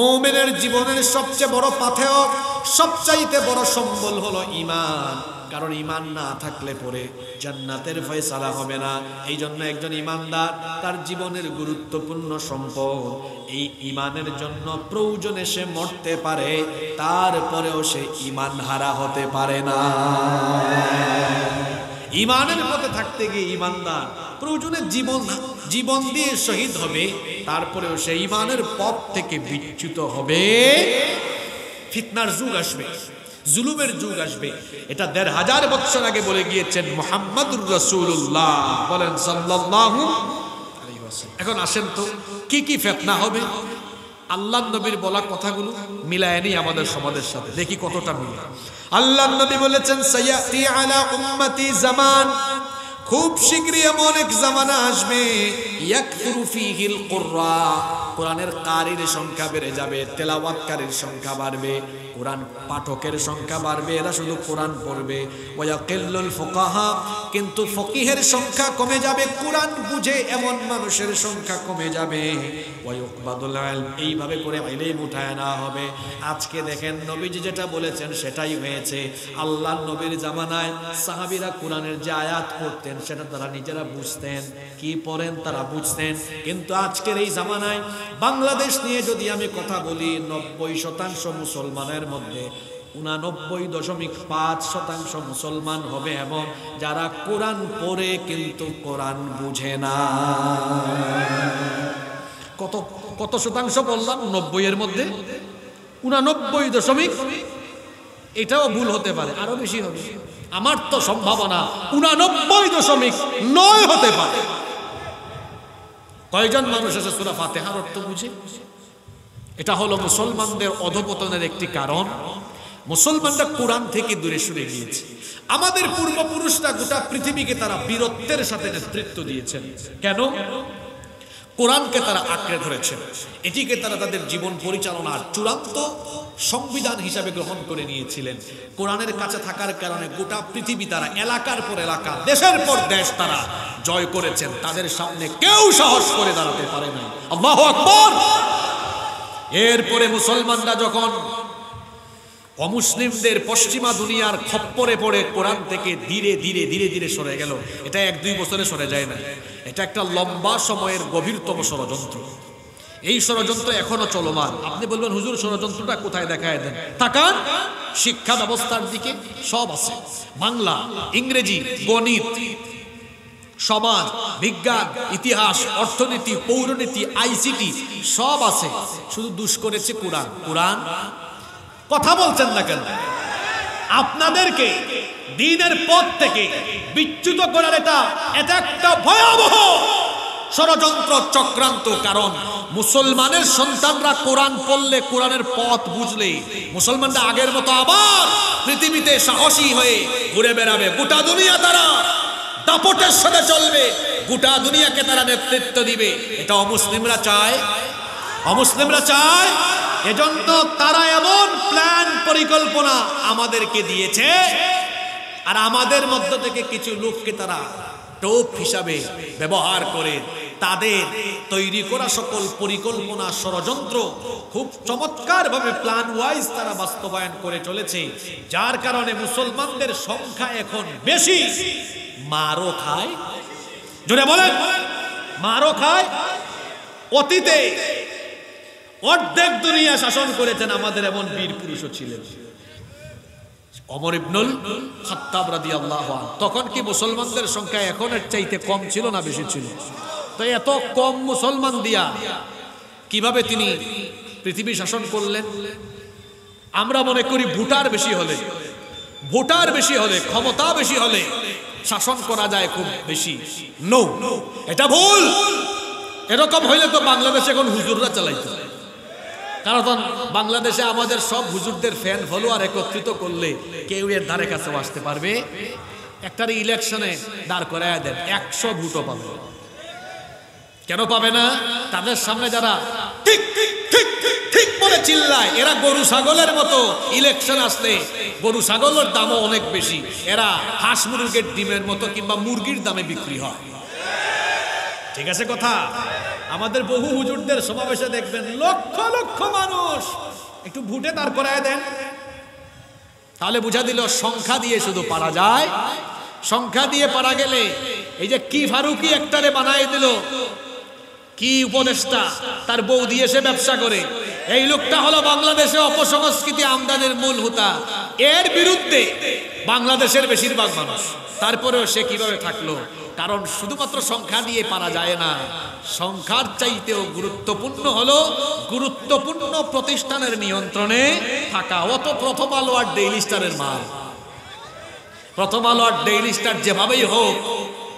মুমিনের জীবনের সবচেয়ে বড় পাথেয়, সবচাইতে বড় সম্বল হলো ঈমান। কারণ ঈমান না থাকলে পরে জান্নাতের ফয়সালা হবে না। এই জন্য একজন ঈমানদার তার জীবনের গুরুত্বপূর্ণ সম্পদ, এই ঈমানের জন্য প্রয়োজনে সে মরতে পারে, তারপরেও সে ঈমান হারা হতে পারে না। ঈমানের পথে থাকতে গিয়ে ঈমানদার প্রয়োজনে জীবন দিয়ে শহীদ হবে, তারপরেও সে ঈমানের পথ থেকে বিচ্যুত হবে। ফিতনার যুগ আসবে, জুলুমের যুগ আসবে। এটা ১৫০০ বছর আগে বলে গিয়েছেন মুহাম্মাদুর রাসূলুল্লাহ, বলেন সাল্লাল্লাহু আলাইহি ওয়াসাল্লাম। এখন আসেন তো কি কি ফিতনা হবে, আল্লাহর নবীর বলা কথাগুলো মিলায় নি আমাদের সমাজের সাথে, দেখি কতটা মিলে। আল্লাহর নবী বলেছেন সায়াতি আলা উম্মতি জামান, খুব শীঘ্রই এমন এক জামানা আসবে ইয়াকথুরু ফীহিল কুররা, কোরআনের কারির সংখ্যা বেড়ে যাবে, তেলাওয়াতকারীর সংখ্যা বাড়বে, কোরআন পাঠকের সংখ্যা বাড়বে, এরা শুধু কোরআন পড়বে। ওয়ায়াকিল্লুল ফুকাহা, কিন্তু ফকিহের সংখ্যা কমে যাবে, কোরআন বুঝে এমন মানুষের সংখ্যা কমে যাবে। ওয়ায়ুকবাদুল ইলম, এইভাবে করে ইলম উঠায় না হবে। আজকে দেখেন নবীজি যেটা বলেছেন সেটাই হয়েছে। আল্লাহর নবীর জামানায় সাহাবীরা কোরআনের যে আয়াত পড়তেন সেটা তারা নিজেরা বুঝতেন, কি পড়েন তারা বুঝতেন। কিন্তু আজকের এই জামানায় বাংলাদেশ নিয়ে যদি আমি কথা বলি, ৯০% মুসলমানের মধ্যে ৮৯.৫% মুসলমান হবে এবং যারা কোরআন পড়ে কিন্তু কোরআন বুঝে না। কত শতাংশ বললাম? ৯০-এর মধ্যে ৮৯ এটাও ভুল হতে পারে, আরো বেশি হবে। আমার তো সম্ভাবনা ৮৯.৯ হতে পারে। কয়জন মানুষ আছে সূরা ফাতিহার অর্থ বুঝে? এটা হলো মুসলমানদের অধঃপতনের একটি কারণ। মুসলমানরা কোরআন থেকে দূরে সরে গিয়েছে। আমাদের পূর্বপুরুষরা গোটা পৃথিবীকে তারা বীরত্বের সাথে নেতৃত্ব দিয়েছেন। কেন? কোরআনকে তারা আঁকড়ে ধরেছেন, এটিকে তারা তাদের জীবন পরিচালনার চূড়ান্ত সংবিধান হিসাবে গ্রহণ করে নিয়েছিলেন। কোরআনের কাছে থাকার কারণে গোটা পৃথিবী তারা এলাকার পর এলাকা, দেশের পর দেশ তারা জয় করেছেন। তাদের সামনে কেউ সাহস করে দাঁড়াতে পারে না। আল্লাহু আকবার। এরপরে মুসলমানরা যখন অমুসলিমদের পশ্চিমা দুনিয়ার খপ্পরে পড়ে কোরআন থেকে ধীরে ধীরে ধীরে ধীরে সরে গেল। এটা ১-২ বছরে সরে যায় না, এটা একটা লম্বা সময়ের গভীরতম ষড়যন্ত্র। এই ষড়যন্ত্র এখনো চলমান। আপনি বলবেন হুজুর ষড়যন্ত্রটা কোথায় দেখায় দেন? তাকান শিক্ষা ব্যবস্থার দিকে, সব আছে। বাংলা, ইংরেজি, গণিত, সমাজ বিজ্ঞান, ইতিহাস, অর্থনীতি, পৌরনীতি, আইসিটি সব আছে, শুধু দুষ করেছে কোরআন। কোরআন কথা বলছেন না কেন? আপনাদেরকে দ্বীনের পথ থেকে বিচ্যুত করার এটা একটা ভয়াবহ ষড়যন্ত্র চক্রান্ত। কারণ মুসলমানের সন্তানরা কোরআন পড়লে, কোরআনের পথ বুঝলে, মুসলমানরা আগের মতো আবার পৃথিবীতে সাহসী হয়ে ঘুরে বেড়াবে। গোটা দুনিয়া তারা দাপটের সাথে চলবে, গোটা দুনিয়াকে তারা নেতৃত্ব দিবে। এটা অমুসলিমরা চায়, অমুসলিমরা চায়। এজন্য তারা এমন প্ল্যান পরিকল্পনা আমাদেরকে দিয়েছে, আর আমাদের মধ্য থেকে কিছু লোককে তারা টোপ হিসাবে ব্যবহার করে তাদের তৈরি করা সকল পরিকল্পনা, ষড়যন্ত্র খুব চমৎকার ভাবে প্ল্যান ওয়াইজ তারা বাস্তবায়ন করে চলেছে। যার কারণে মুসলমানদের সংখ্যা এখন বেশি, মারও খায়। জোরে বলেন, মারও খায়। অতীতে অর্ধেক দুনিয়া শাসন করেছেন আমাদের এমন বীর পুরুষও ছিলেন। ওমর ইবনুল খাত্তাব রাদিয়াল্লাহু আনহু। তখন কি মুসলমানদের সংখ্যা এখনের চাইতে কম ছিল না বেশি ছিল? তো এত কম মুসলমান দিয়া কিভাবে তিনি পৃথিবী শাসন করলেন? আমরা মনে করি ভোটার বেশি হলে, ভোটার বেশি হলে, ক্ষমতা বেশি হলে শাসন করা যায় খুব বেশি। নো, এটা ভুল। এরকম হইলে তো বাংলাদেশে এখন হুজুররা চালাইতো। কারণ বাংলাদেশে আমাদের সব হুজুরদের ফ্যান ফলোয়ার একত্রিত করলে কেউ এর ধারে কাছেও আসতে পারবে? একটার ইলেকশনে দাঁড় করায় দেন, ১০০ ভোটও পাবে। কেন পাবে না? তাদের সামনে যারা ঠিক ঠিক ঠিক ঠিক বলে চিল্লায়, এরা গরু ছাগলের মতো। ইলেকশন আসলে গরু ছাগলের দামও অনেক বেশি, এরা হাঁস মুরগির ডিমের মতো কিংবা মুরগির দামে বিক্রি হয়। ঠিক আছে কথা? আমাদের বহু হুজুরদের সমাবেশে দেখবেন লক্ষ লক্ষ মানুষ একটু ভোটে দাঁড় করায় দেন, তাহলে বুঝা দিল সংখ্যা দিয়ে শুধু পারা যায়। সংখ্যা দিয়ে পারা গেলে এই যে কি ফারুকি একটারে বানাই দিল, কি উপদেষ্টা, তার বউ দিয়ে সে ব্যবসা করে, এই লোকটা হলো বাংলাদেশে অপসংস্কৃতি আমদানির মূল হোতা। এর বিরুদ্ধে বাংলাদেশের বেশিরভাগ মানুষ, তারপরেও সে কিভাবে থাকলো? কারণ শুধুমাত্র সংখ্যা দিয়ে পারা যায় না, সংখ্যার চাইতেও গুরুত্বপূর্ণ হলো গুরুত্বপূর্ণ প্রতিষ্ঠানের নিয়ন্ত্রণে থাকা। অত প্রথম আলো আর ডেইলি স্টারের মাল, প্রথম আলো আর ডেইলি স্টার যেভাবেই হোক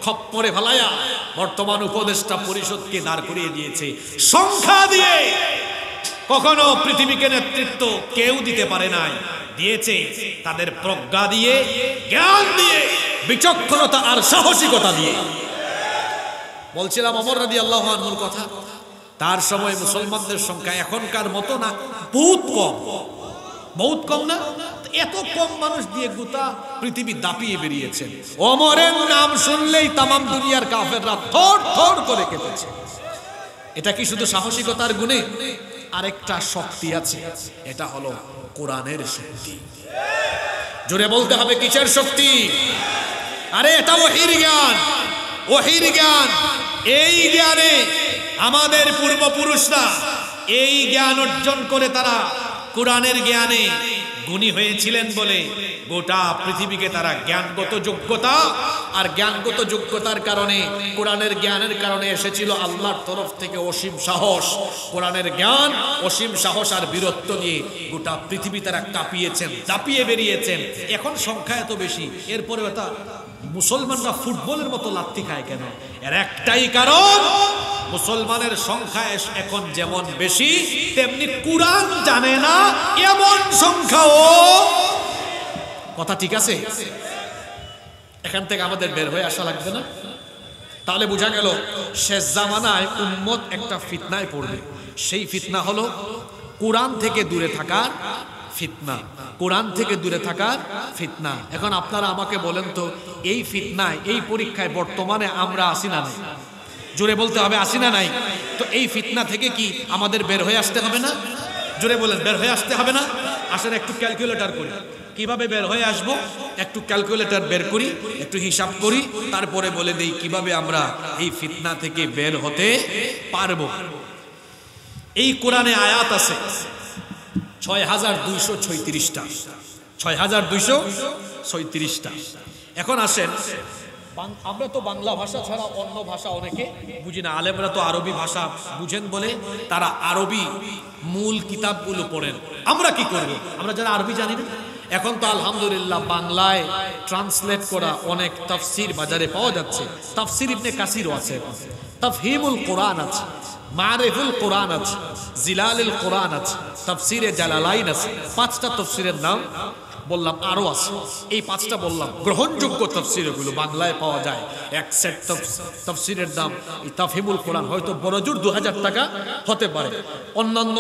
খপ্পরে ফেলায়া বর্তমান উপদেষ্টা পরিষদকে দাঁড় করিয়ে দিয়েছে সংখ্যা দিয়ে। কখনো পৃথিবীকে নেতৃত্ব কেউ দিতে পারে নাই, দিয়েছে তাদের প্রজ্ঞা দিয়ে, জ্ঞান দিয়ে, বিচক্ষণতা আর সাহসিকতা দিয়ে। বলছিলাম ওমর রাদিয়াল্লাহু আনহুর কথা, তার সময় মুসলমানদের সংখ্যা এখনকার মতো না, বহুত কম, বহুত কম না? এত কম মানুষ দিয়ে গোটা পৃথিবী দাপিয়ে বেরিয়েছেন। ওমরের নাম শুনলেই তামাম দুনিয়ার কাফেররা থর থর করে কেঁপেছে। এটা কি শুধু সাহসিকতার গুণে? আরেকটা শক্তি আছে, এটা হলো কোরআনের শক্তি। জোরে বলতে হবে কিসের শক্তি? আরে এটা ওহীর জ্ঞান, ওহীর জ্ঞান। এই জ্ঞানে আমাদের পূর্বপুরুষরা এই জ্ঞান অর্জন করে তারা কোরআনের জ্ঞানে গুণী হয়েছিলেন বলে গোটা পৃথিবীকে তারা জ্ঞানগত যোগ্যতা আর জ্ঞানগত যোগ্যতার কারণে কোরআনের জ্ঞানের কারণে এসেছিল আল্লাহর তরফ থেকে অসীম সাহস। কোরআনের জ্ঞান, অসীম সাহস আর বীরত্ব নিয়ে গোটা পৃথিবী তারা কাঁপিয়েছেন, দাপিয়ে বেরিয়েছেন। এখন সংখ্যা এত বেশি, এরপরে এটা মুসলমানরা ফুটবলের মতো লাত্তি খায় কেন? এর একটাই কারণ, মুসলমানের সংখ্যা এখন যেমন বেশি তেমনি কোরআন জানে না এমন সংখ্যাও। কথা ঠিক আছে? এখান থেকে আমাদের বের হয়ে আসা লাগবে না? তাহলে বোঝা গেল শেষ জামানায় উম্মত একটা ফিতনায় পড়বে। সেই ফিতনা হলো কোরআন থেকে দূরে থাকার ফিতনা, কোরআন থেকে দূরে থাকার ফিতনা। এখন আপনারা আমাকে বলেন তো, এই ফিতনায়, এই পরীক্ষায় বর্তমানে আমরা আসি না নাই? জোরে বলতে হবে, আসি না নাই? তো এই ফিতনা থেকে কি আমাদের বের হয়ে আসতে হবে না? জোরে বলেন, বের হয়ে আসতে হবে না? আসলে একটু ক্যালকুলেটর করি, কিভাবে বের হয়ে আসব? একটু ক্যালকুলেটর বের করি, একটু হিসাব করি, তারপরে বলে দেই কিভাবে আমরা এই ফিতনা থেকে বের হতে পারবো। এই কোরআনে আয়াত আছে ৬,২৩৬টা, ৬,২৩৬টা। এখন আসেন, আমরা তো বাংলা ভাষা ছাড়া অন্য ভাষা অনেকে বুঝি না। আলেমরা তো আরবি ভাষা বুঝেন বলে তারা আরবি মূল কিতাবগুলো পড়েন। আমরা কি করব? আমরা যারা আরবি জানি না। এখন তো আলহামদুলিল্লাহ বাংলায় ট্রান্সলেট করা অনেক তাফসির বাজারে পাওয়া যাচ্ছে। তাফসির ইবনে কাসিরও আছে, তাফহিমুল কোরআন আছে, মারিফুল কোরআন আছে, জিলালুল কোরআন আছে, তাফসিরে জালালাইন আছে। 5টা তাফসিরের নাম বললাম, আরো আছে। এই 5টা বললাম গ্রহণযোগ্য তাফসির, এগুলো বাংলায় পাওয়া যায়। এক সেট তাফসিরের দাম এই তাফহিমুল কোরআন হয়তো বড়জোর 2000 টাকা হতে পারে। অন্যান্য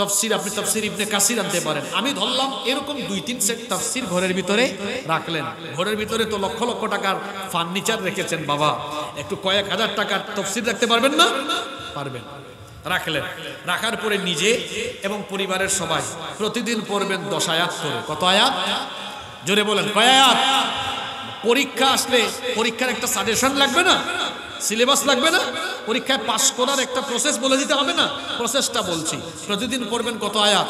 তাফসির আপনি তাফসির ইবনে কাসির আনতে পারেন। আমি ধরলাম এরকম 2-3 সেট তাফসির ঘরের ভিতরে রাখলেন। ঘরের ভিতরে তো লক্ষ লক্ষ টাকার ফার্নিচার রেখেছেন বাবা, একটু কয়েক হাজার টাকার তাফসির রাখতে পারবেন না? পারবেন। রাখলেন, রাখার পরে নিজে এবং পরিবারের সবাই প্রতিদিন পড়বেন 10 আয়াত করে। কত আয়াত? জোরে বলেন, কয় আয়াত? পরীক্ষা আসলে পরীক্ষার একটা সাজেশন লাগবে না? সিলেবাস লাগবে না? পরীক্ষায় পাস করার একটা প্রসেস বলে দিতে হবে না? প্রসেসটা বলছি। প্রতিদিন পড়বেন কত আয়াত?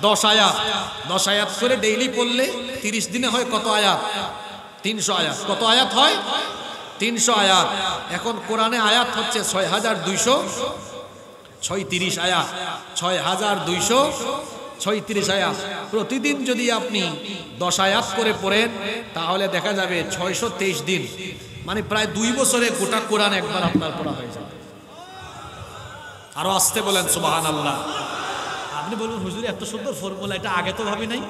10 আয়াত। 10 আয়াত করে ডেইলি পড়লে 30 দিনে হয় কত আয়াত? 300 আয়াত। কত আয়াত হয়? 300 আয়াত। এখন কোরআনে আয়াত হচ্ছে ৬,২৩৬ আয়াত, ৬,২৩৬ আয়াত। প্রতিদিন যদি আপনি 10 আয়াত করে পড়েন তাহলে দেখা যাবে ৬২৩ দিন, মানে প্রায় 2 বছরে গোটা কোরআন একবার আপনার পড়া হয়ে যাবে। আরো আসতে বলেন সুবহানাল্লাহ। আপনি বলুন হুজুর এত সুন্দর ফর্মুলা, এটা আগে তো ভাবি নাই।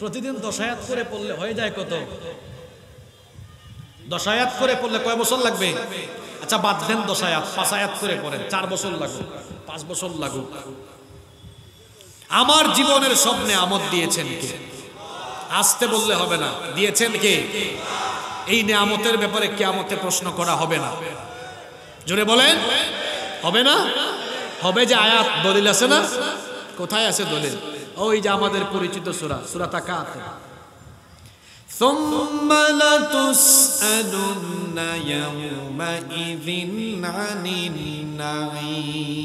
প্রতিদিন 10 আয়াত করে পড়লে হয়ে যায় কত? 10 আয়াত করে পড়লে কয় বছর লাগবে? আচ্ছা বাদ দেন 10 আয়াত, 5 আয়াত করে পড়েন, 4 বছর লাগুক, 5 বছর লাগুক। আমার জীবনের সব নেয়ামত দিয়েছেন কে? আসতে বললে হবে না, দিয়েছেন কে? এই নেয়ামতের ব্যাপারে কিয়ামতে প্রশ্ন করা হবে না? জোরে বলেন, হবে না? হবে যে আয়াত দলিল আছে না? কোথায় আছে দলিল? ওই যে আমাদের পরিচিত সূরা, সূরা তাকাতুর। ثم لتسألن يومئذ عن النعيم।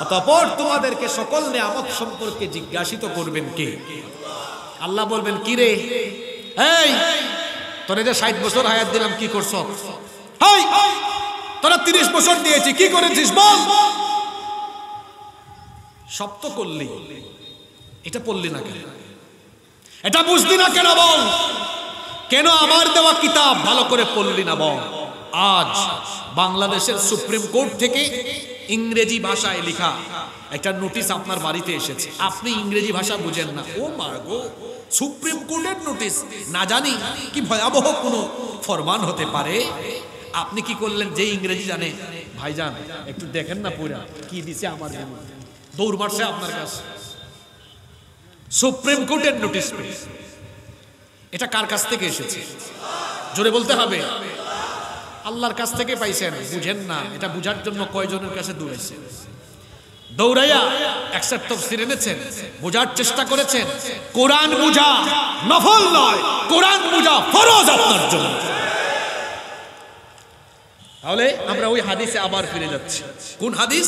অতঃপর তোমাদেরকে সকল নিয়ামত সম্পর্কে জিজ্ঞাসিত করবেন কে? আল্লাহ বলবেন কি রে, এই তোরে যে 60 বছর হায়াত দিলাম কি করছ? হেই তোরা 30 বছর দিয়েছি কি করেছিস বল? সব তো করলি, এটা পড়লি না কেন? এটা বুঝলি না কেন বল? কেন আমার দেওয়া কিতাব ভালো করে পড়লি না বল? আজ বাংলাদেশের সুপ্রিম কোর্ট থেকে ইংরেজি ভাষায় লেখা একটা নোটিশ আপনার বাড়িতে এসেছে, আপনি ইংরেজি ভাষা বুঝেন না। ও মা গো, সুপ্রিম কোর্টের নোটিশ, না জানি কি ভয়াবহ কোনো ফরমান হতে পারে। আপনি কি করলেন? যে ইংরেজি জানে, ভাইজান একটু দেখেন না পুরা কি দিছে আমার জন্য, দৌড় মারছে আপনার কাছে। সুপ্রিম কোর্টের নোটিশ পেয়ে, এটা কার কাছ থেকে এসেছে? জোরে বলতে হবে। আল্লাহর কাছ থেকে পাইছেন, বুঝেন না। এটা বুঝার জন্য কয়জনের কাছে দৌড়াইছে? দৌড়াইয়া একটা তাফসীর এনেছেন, বোঝার চেষ্টা করেছেন। কোরআন বুঝা নফল নয়, কোরআন বুঝা ফরজ আপনার জন্য। তাহলে আমরা ওই হাদিসে আবার ফিরে যাচ্ছি। কোন হাদিস?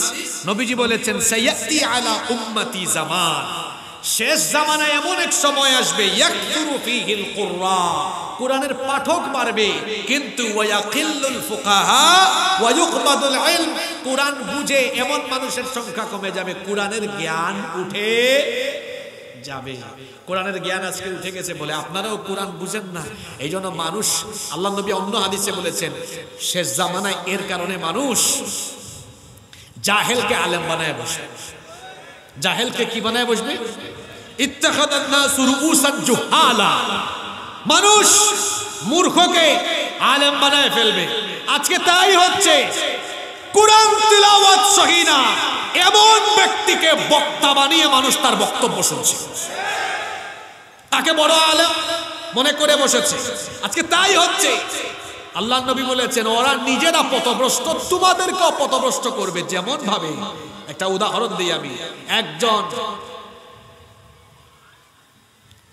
নবীজি বলেছেন সাইয়াতি আলা উম্মতি জামান, শেষ জামানায় এমন এক সময় আসবে ইয়াকথুরু ফীহিল কুরআ, কোরআনের পাঠক বাড়বে, কিন্তু ওয়ায়াকিল্লুল ফুকাহা ওয়া ইউকবাদুল ইলম, কোরআন বুঝে এমন মানুষের সংখ্যা কমে যাবে, কোরআনের জ্ঞান উঠে যাবে। কোরআনের জ্ঞান আজকে উঠে গেছে বলে আপনারাও কোরআন বুঝেন না। এই জন্য মানুষ, আল্লাহ নবী অন্য হাদিসে বলেছেন শেষ জামানায় এর কারণে মানুষ জাহেলকে আলেম বানায় বসে। জাহেলকে কি বানায় বসবে? ইত্তাখাদান নাসু রুউসান জুহালা, মানুষ মূর্খকে আলেম বানায় ফেলবে। আজকে তাই হচ্ছে। কোরআন তিলাওয়াত সহি না এমন ব্যক্তিকে বক্তা বানিয়ে মানুষ তার বক্তব্য শুনছে, তাকে বড় আলেম মনে করে বসেছে। আজকে তাই হচ্ছে। আল্লাহ নবী বলেছেন ওরা নিজেরা পথভ্রষ্ট, তোমাদেরকেও পথভ্রষ্ট করবে। যেমন ভাবে, একটা উদাহরণ দিই আমি। একজন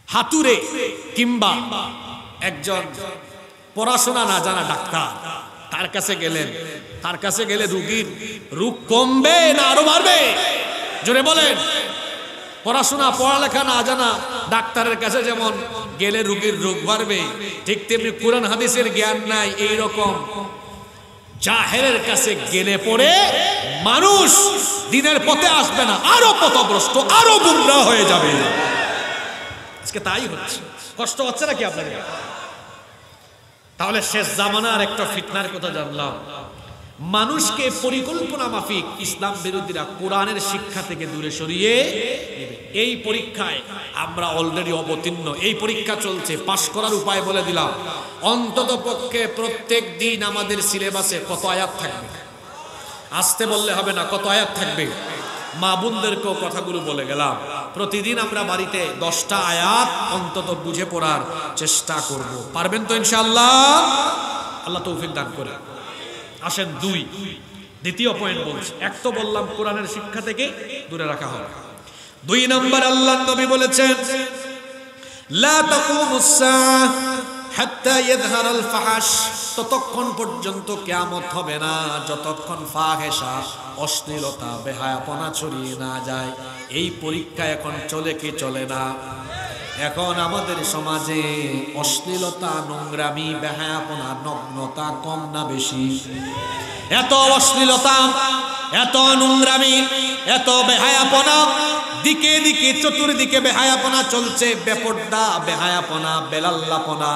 হাতুড়ে কিংবা একজন পড়াশোনা না জানা ডাক্তার, তার কাছে গেলেন, তার কাছে গেলে রোগীর রোগ কমবে না আরো বাড়বে? জোরে বলেন। পড়াশোনা পড়ালেখা না জানা ডাক্তারের কাছে যেমন গেলে রোগীর রোগ বাড়বে, ঠিক তেমনি কোরআন হাদিসের জ্ঞান নাই এইরকম জাহেলের কাছে গেলে পড়ে মানুষ দিনের পথে আসবে না, আরো পথভ্রষ্ট, আরো গুমরাহ হয়ে যাবে। আজকে তাই হচ্ছে। কষ্ট হচ্ছে নাকি আপনাদের? তাহলে শেষ জামানার একটা ফিতনার কথা জানলাম। মানুষকে পরিকল্পনা মাফিক ইসলাম বিরোধীরা কোরআনের শিক্ষা থেকে দূরে সরিয়ে নেবে। এই পরীক্ষায় আমরা অলরেডি অবতীর্ণ, এই পরীক্ষা চলছে। পাশ করার উপায় বলে দিলাম। অন্তত পক্ষে প্রত্যেক দিন আমাদের সিলেবাসে কত আয়াত থাকবে? আসতে বললে হবে না, কত আয়াত থাকবে? মা বোনদেরকেও কথাগুলো বলে গেলাম। প্রতিদিন আমরা বাড়িতে 10টা আয়াত অন্তত বুঝে পড়ার চেষ্টা করব। পারবেন তো ইনশাআল্লাহ? আল্লাহ তৌফিক দান করে। আসেন দ্বিতীয় পয়েন্ট বলছি। এক তো বললাম কোরআনের শিক্ষা থেকে দূরে রাখা হবে। 2 নম্বর আল্লাহর নবী বলেছেন লা তাকুমুস সাআহ হাত্তা ইয়াযহারাল ফাহাশ, ততক্ষণ পর্যন্ত কিয়ামত হবে না যতক্ষণ ফাহেশা, অশ্লীলতা, বেহায়াপনা ছড়িয়ে না যায়। এই পরীক্ষা এখন চলে কি চলে না? এখন আমাদের সমাজে অশ্লীলতা, নোংরামি, বেহায়াপনা, নগ্নতা কম না বেশি? এত অশ্লীলতা, এত নোংরামি, এত বেহায়াপনা, দিকে দিকে চতুর্দিকে বেহায়াপনা চলছে। বেপর্দা, বেহায়াপনা, বেলাল্লাপনা,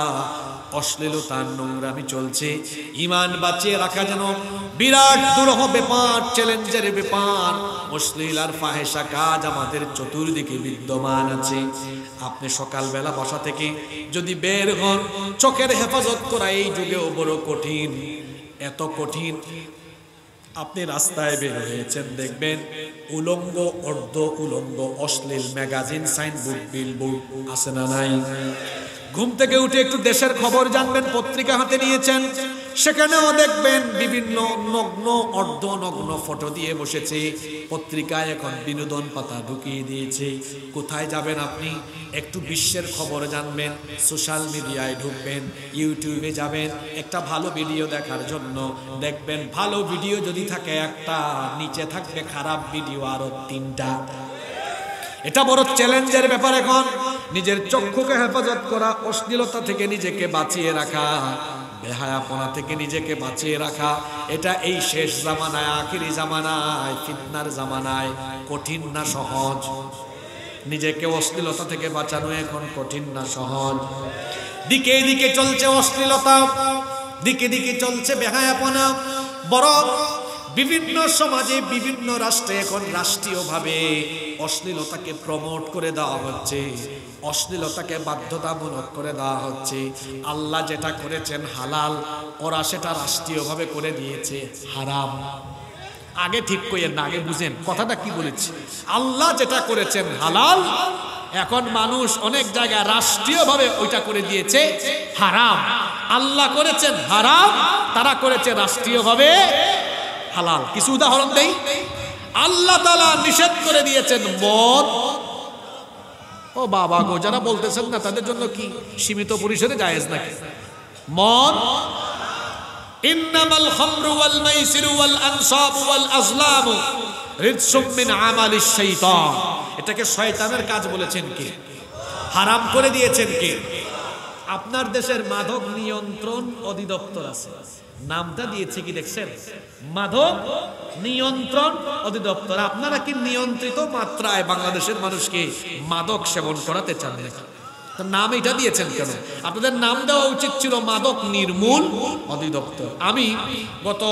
অশ্লীলতা, নোংরামি চলছে। ঈমান বাঁচিয়ে রাখা যেন বিরাট দুরূহ ব্যাপার, চ্যালেঞ্জের ব্যাপার। অশ্লীল আর ফাহেশা কাজ আমাদের চতুর্দিকে বিদ্যমান আছে। আপনি সকালবেলা বাসা থেকে যদি বের হন, চোখের হেফাজত করা এই যুগেও বড় কঠিন। এত কঠিন, আপনি রাস্তায় বের হয়েছেন, দেখবেন উলঙ্গ, অর্ধ উলঙ্গ, অশ্লীল ম্যাগাজিন, সাইনবোর্ড, বিলবোর্ড আছে না নাই? ঘুম থেকে উঠে একটু দেশের খবর জানবেন, পত্রিকা হাতে নিয়েছেন, সেখানেও দেখবেন বিভিন্ন নগ্ন অর্ধনগ্ন ফটো দিয়ে বসেছে। পত্রিকায় এখন বিনোদন পাতা ঢুকিয়ে দিয়েছে। কোথায় যাবেন আপনি? একটু বিশ্বের খবর জানবেন, সোশ্যাল মিডিয়ায় ঢুকবেন, ইউটিউবে যাবেন একটা ভালো ভিডিও দেখার জন্য। দেখবেন ভালো ভিডিও যদি থাকে একটা, নিচে থাকবে খারাপ ভিডিও আরো 3টা। এটা বড় চ্যালেঞ্জের ব্যাপার এখন। নিজের চক্ষুকে হেফাজত করা, অশ্লীলতা থেকে নিজেকে বাঁচিয়ে রাখা, বেহায়াপনা থেকে নিজেকে বাঁচিয়ে রাখা, এটা এই শেষ জামানায়, আখিরি জামানায়, ফিতনার জামানায় কঠিন না সহজ? নিজেকে অশ্লীলতা থেকে বাঁচানো এখন কঠিন না সহজ? দিকে দিকে চলছে অশ্লীলতা, দিকে দিকে চলছে বেহায়াপনা। বরং বিভিন্ন সমাজে, বিভিন্ন রাষ্ট্রে এখন রাষ্ট্রীয়ভাবে অশ্লীলতাকে প্রমোট করে দেওয়া হচ্ছে, অশ্লীলতাকে বাধ্যতামূলক করে দেওয়া হচ্ছে। আল্লাহ যেটা করেছেন হালাল, ওরা সেটা রাষ্ট্রীয়ভাবে করে দিয়েছে হারাম। আগে ঠিক কইেন না, আগে বুঝেন কথাটা কি বলেছি। আল্লাহ যেটা করেছেন হালাল, এখন মানুষ অনেক জায়গায় রাষ্ট্রীয়ভাবে ওইটা করে দিয়েছে হারাম। আল্লাহ করেছেন হারাম, তারা করেছে রাষ্ট্রীয়ভাবে হালাল। কিছু উদাহরণ দেই। আল্লাহ তাআলা নিষেধ করে দিয়েছেন মদ। ও বাবা গো, যারা বলতেছেন না তাদের জন্য কি সীমিত পরিসরে জায়েজ নাকি মদ? ইন্নামাল খামরু ওয়াল মাইসিরু ওয়াল আনসাবু ওয়াল আজলামু রিজসুম মিন আমালিশ শাইতান। এটাকে শয়তানের কাজ বলেছেন কে? হারাম করে দিয়েছেন কে? আপনার দেশের মাদক নিয়ন্ত্রণ অধিদপ্তর আছে, নামটা দিয়েছে কি দেখছেন? মাদক নিয়ন্ত্রণ অধিদপ্তর। আপনারা কি নিয়ন্ত্রিত মাত্রায় বাংলাদেশের মানুষকে মাদক সেবন করাতে চান নাকি? নাম এটা দিয়েছেন কেন? আপনাদের নাম দেওয়া উচিত ছিল মাদক নির্মূল অধিদপ্তর। আমি গত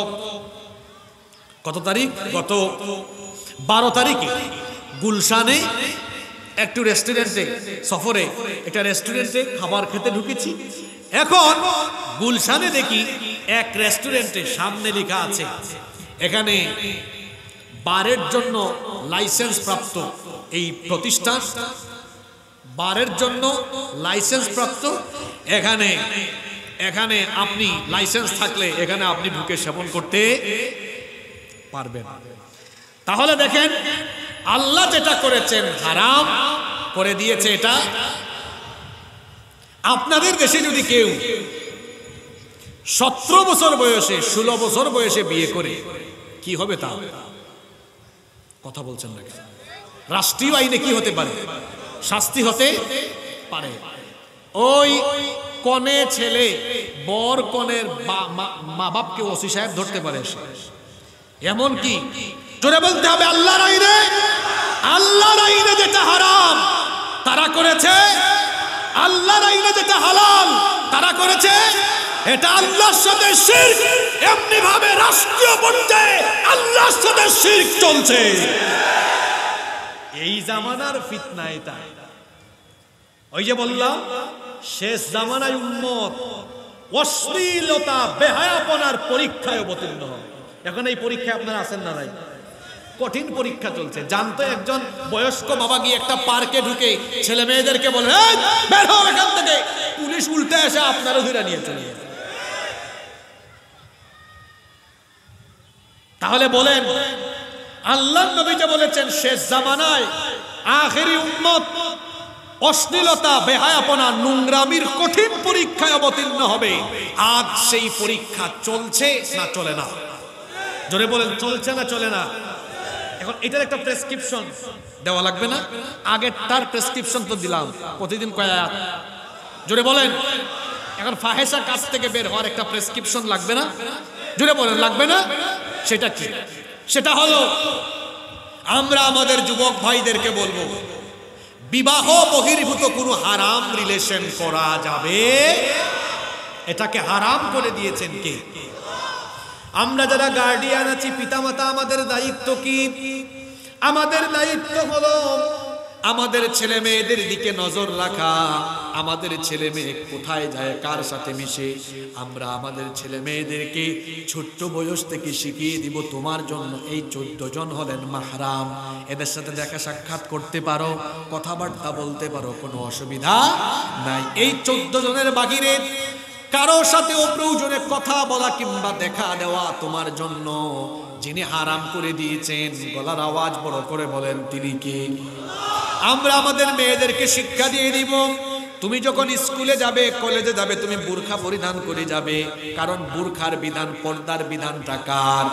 12 তারিখে গুলশানে একটু রেস্টুরেন্টে, সফরে একটা রেস্টুরেন্টে খাবার খেতে ঢুকেছি। এখন গুলশানে দেখি এক রেস্টুরেন্টে সামনে লেখা আছে এখানে বারের জন্য লাইসেন্স প্রাপ্ত এই প্রতিষ্ঠান, বারের জন্য লাইসেন্স প্রাপ্ত। এখানে আপনি লাইসেন্স থাকলে এখানে আপনি ঢুকে সেবন করতে পারবেন। তাহলে দেখেন আল্লাহ যেটা করেছেন হারাম করে দিয়েছে এটা। আপনাদের দেশে যদি কেউ 17 বছর বয়সে, 16 বছর বয়সে বিয়ে করে কি হবে? তা কথা বলছেন না কেন? রাষ্ট্রীয় আইনে কি হতে পারে? শাস্তি হতে পারে। ওই কনে ছেলে, বর কনের মা বাপকে ওসি সাহেব ধরতে পারে। এমন কি জোরে বলতে হবে আল্লাহর আইনে। আল্লাহর আইনে যেটা হারাম তারা করেছে, আল্লাহর আইনে যেটা হালাল তারা করেছে। এটা আল্লাহর সাথে শিরক। এমনি ভাবে রাষ্ট্রীয় পর্যায়ে আল্লাহর সাথে শিরক চলছে। এই জামানার ফিতনা এটা। ওই যে বললাম শেষ জামানায় উম্মত অশ্লীলতা বেহায়াপনার পরীক্ষায় অবতীর্ণ হবে। এখন এই পরীক্ষায় আপনারা আছেন না নাই? কঠিন পরীক্ষা চলছে। জানতো একজন বয়স্ক বাবা গিয়ে একটা পার্কে ঢুকে ছেলে মেয়েদেরকে বলে বের হও এখান থেকে, পুলিশ উল্টে এসে আপনারও ধরে নিয়ে চলে গেছে। তাহলে বলেন আল্লাহর নবী যে বলেছেন শেষ জামানায় আখেরি উম্মত অশ্লীলতা বেহায়াপনা নোংরামির কঠিন পরীক্ষায় অবতীর্ণ হবে, আজ সেই পরীক্ষা চলছে না চলে না? জোরে বলেন চলছে না চলে না? এখন এটার একটা প্রেসক্রিপশন দেওয়া লাগবে না? আগের তার প্রেসক্রিপশন তো দিলাম, প্রতিদিন কয় আয়াত। জোরে বলেন এখন ফাহেসা কাজ থেকে বের হওয়ার একটা প্রেসক্রিপশন লাগবে না? জোরে বলেন লাগবে না? সেটা কি? সেটা হলো আমরা আমাদের যুবক ভাইদেরকে বলবো বিবাহ বহির্ভূত কোনো হারাম রিলেশন করা যাবে? এটাকে হারাম করে দিয়েছেন কে? আমরা যারা গার্ডিয়ান আছি, পিতামাতা, আমাদের দায়িত্ব কি? আমাদের দায়িত্ব হলো আমাদের ছেলে মেয়েদের দিকে নজর রাখা, আমাদের ছেলে মেয়ে কোথায় যায়, কার সাথে মিশে, আমরা আমাদের ছেলে মেয়েদেরকে ছোট্ট বয়স থেকে শিখিয়ে দিব তোমার জন্য এই 14 জন হলেন মাহরাম, এদের সাথে দেখা সাক্ষাৎ করতে পারো, কথাবার্তা বলতে পারো, কোনো অসুবিধা নাই। এই 14 জনের বাহিরে কারো সাথে অপ্রয়োজনে কথা বলা কিংবা দেখা দেওয়া তোমার জন্য যিনি হারাম করে দিয়েছেন, গলার আওয়াজ বড় করে বলেন তিনি কে? আমরা আমাদের মেয়েদেরকে শিক্ষা দিয়ে দিব, তুমি যখন স্কুলে যাবে, কলেজে যাবে, তুমি বুরখা পরিধান করে যাবে, কারণ বুরখার বিধান, পর্দার বিধানটা কার?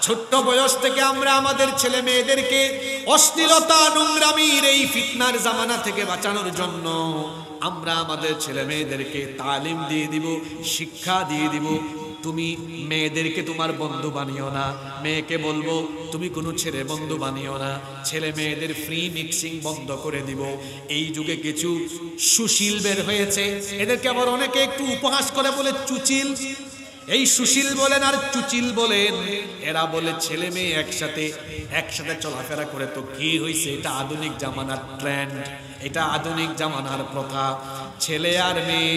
ছোট্ট বয়স থেকে আমরা আমাদের ছেলে মেয়েদেরকে অশ্লীলতা, নোংরামির এই ফিতনার জামানা থেকে বাঁচানোর জন্য আমরা আমাদের ছেলে মেয়েদেরকে তালিম দিয়ে দিব, শিক্ষা দিয়ে দিব। তুমি মেয়েদেরকে তোমার বন্ধু বানিও না, মেয়েকে বলবো তুমি কোনো ছেলে বন্ধু বানিও না। ছেলে মেয়েদের ফ্রি মিক্সিং বন্ধ করে দিব। এই যুগে কিছু সুশীল বের হয়েছে, এদেরকে আবার অনেকে একটু উপহাস করে বলে চুচিল। এই সুশীল বলেন আর চুচিল বলেন, এরা বলে ছেলে মেয়ে একসাথে চলাফেরা করে, তো কি হয়েছে? এটা আধুনিক জামানার ট্রেন্ড, এটা আধুনিক জামানার প্রথা। ছেলে আর মেয়ে